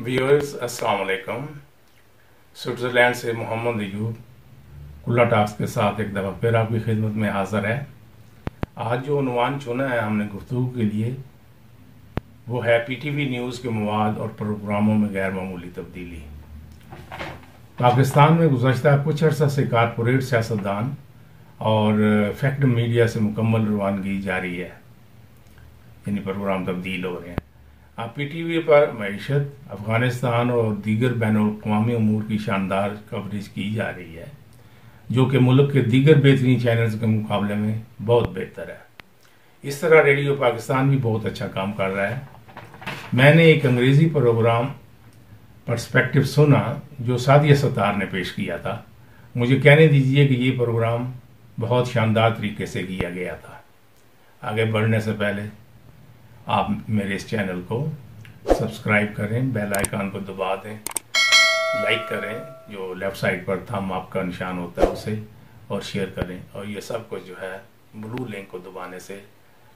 Viewers अस्सलाम वालेकुम। Switzerland से मोहम्मद अयूब कुल्ला टॉक्स के साथ एक दफ़ा फिर आपकी खिदमत में हाज़िर है। आज जो उन्वान चुना है हमने गुफ्तगू के लिए वो है पीटीवी न्यूज़ के मवाद और प्रोग्रामों में गैर मामूली तब्दीली। पाकिस्तान में गुज़श्ता कुछ अर्सा से कारपोरेट सियासतदान और फैक्ट मीडिया से मुकम्मल रवानगी जारी है, यानी प्रोग्राम तब्दील हो रहे हैं। अब पीटीवी पर मईशत, अफगानिस्तान और दीगर बैनुल-अक़वामी उमूर की शानदार कवरेज की जा रही है, जो कि मुल्क के दीगर बेहतरीन चैनल्स के मुकाबले में बहुत बेहतर है। इस तरह रेडियो पाकिस्तान भी बहुत अच्छा काम कर रहा है। मैंने एक अंग्रेजी प्रोग्राम पर्सपेक्टिव सुना जो सादिया सत्तार ने पेश किया था। मुझे कहने दीजिए कि ये प्रोग्राम बहुत शानदार तरीके से किया गया था। आगे बढ़ने से पहले आप मेरे इस चैनल को सब्सक्राइब करें, बेल आइकन को दबा दें, लाइक करें, जो लेफ्ट साइड पर थंब आपका निशान होता है उसे, और शेयर करें। और ये सब कुछ जो है ब्लू लिंक को दबाने से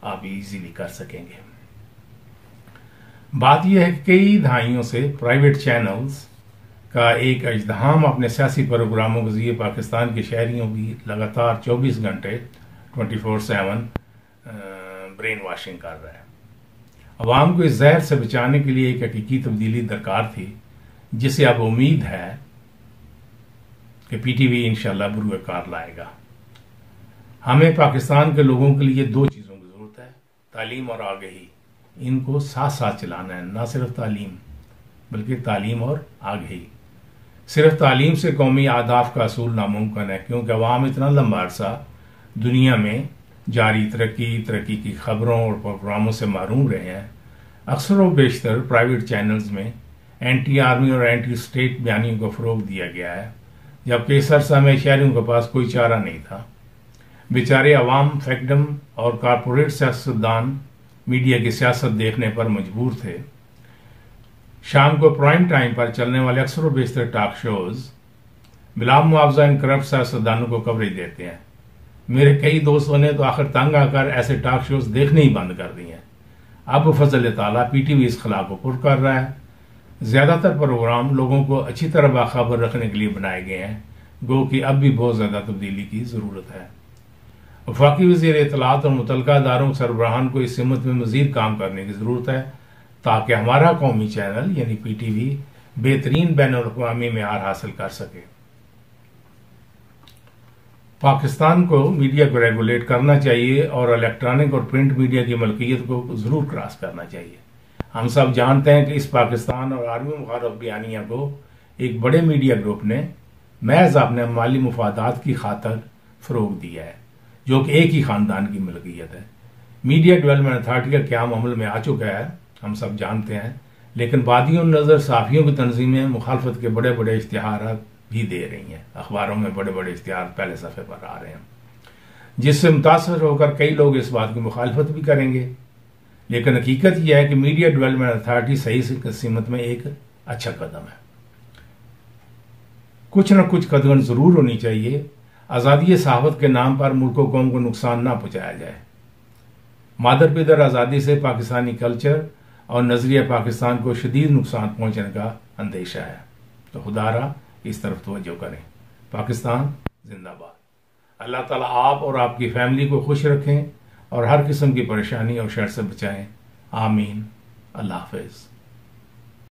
आप इजीली कर सकेंगे। बात यह है कि कई दहाइयों से प्राइवेट चैनल्स का एक इज़्दिहाम अपने सियासी प्रोग्रामों के जरिए पाकिस्तान के शहरियों की लगातार 24 घंटे 24/7 ब्रेन वॉशिंग कर रहा है। अवाम को इस जहर से बचाने के लिए एक हकीकी तब्दीली दरकार थी, जिसे अब उम्मीद है कि पीटीवी इंशाल्लाह बुरुकार लाएगा। हमें पाकिस्तान के लोगों के लिए दो चीज़ों की ज़रूरत है, तालीम और आगाही। इनको साथ साथ चलाना है, ना सिर्फ तालीम बल्कि तालीम और आगाही। सिर्फ तालीम से कौमी आदाफ का असूल नामुमकिन है, क्योंकि अवाम इतना लंबा अरसा दुनिया में जारी तरक्की की खबरों और प्रोग्रामों से महरूम रहे हैं। अक्सर व बेशतर प्राइवेट चैनल्स में एंटी आर्मी और एंटी स्टेट बयानियों को फ़रोग दिया गया है, जबकि इस अरसा में शहरियों के पास कोई चारा नहीं था। बेचारे अवाम फैक्टम और कारपोरेट सियासतदान मीडिया की सियासत देखने पर मजबूर थे। शाम को प्राइम टाइम पर चलने वाले अक्सर व बेशतर टॉक शोज बिला मुआवजा इन करप्ट सियासतदानों को कवरेज देते हैं। मेरे कई दोस्तों ने तो आखिर तंग आकर ऐसे टॉक शोज देखने ही बंद कर दिए हैं। अब फजल ताला पीटीवी इस खला को पुर कर रहा है। ज्यादातर प्रोग्राम लोगों को अच्छी तरह बाखबर रखने के लिए बनाए गए हैं, गो कि अब भी बहुत ज्यादा तब्दीली की जरूरत है। वफाकी वज़ीर इत्तलात और मुतल्लिका इदारों के सरबराहान को इस सिमत में मजीद काम करने की जरूरत है, ताकि हमारा कौमी चैनल यानी पीटीवी बेहतरीन बैनुल-अक़वामी मेयार हासिल कर सके। पाकिस्तान को मीडिया को रेगुलेट करना चाहिए और इलेक्ट्रॉनिक और प्रिंट मीडिया की मलकियत को जरूर क्रॉस करना चाहिए। हम सब जानते हैं कि इस पाकिस्तान और आर्मी मुखालिफ बयानिया को एक बड़े मीडिया ग्रुप ने महज अपने माली मुफादात की खातर फरोग दिया है, जो कि एक ही खानदान की मलकियत है। मीडिया डेवलपमेंट अथॉरिटी का क्याम अमल में आ चुका है, हम सब जानते हैं, लेकिन बादियों नजर साफियों की तंजीमें मुखालफत के बड़े बड़े इश्तिहार भी दे रही हैं। अखबारों में बड़े बड़े इश्तिहार पहले सफ़े पर आ रहे हैं, जिससे मुतासर होकर कई लोग इस बात की मुखालफत भी करेंगे। लेकिन हकीकत यह है कि मीडिया डेवलपमेंट अथॉरिटी सही सीमत में एक अच्छा कदम है। कुछ न कुछ कदम जरूर होनी चाहिए। आज़ादी सहावत के नाम पर मुल्क कौम को नुकसान ना पहुंचाया जाए। मादर पिदर आज़ादी से पाकिस्तानी कल्चर और नजरिया पाकिस्तान को शदीद नुकसान पहुंचने का अंदेशा है, तो खुदारा इस तरफ तवज्जो करें। पाकिस्तान जिंदाबाद। अल्लाह ताला आप और आपकी फैमिली को खुश रखें और हर किस्म की परेशानी और शर से बचाएं। आमीन। अल्लाह हाफिज।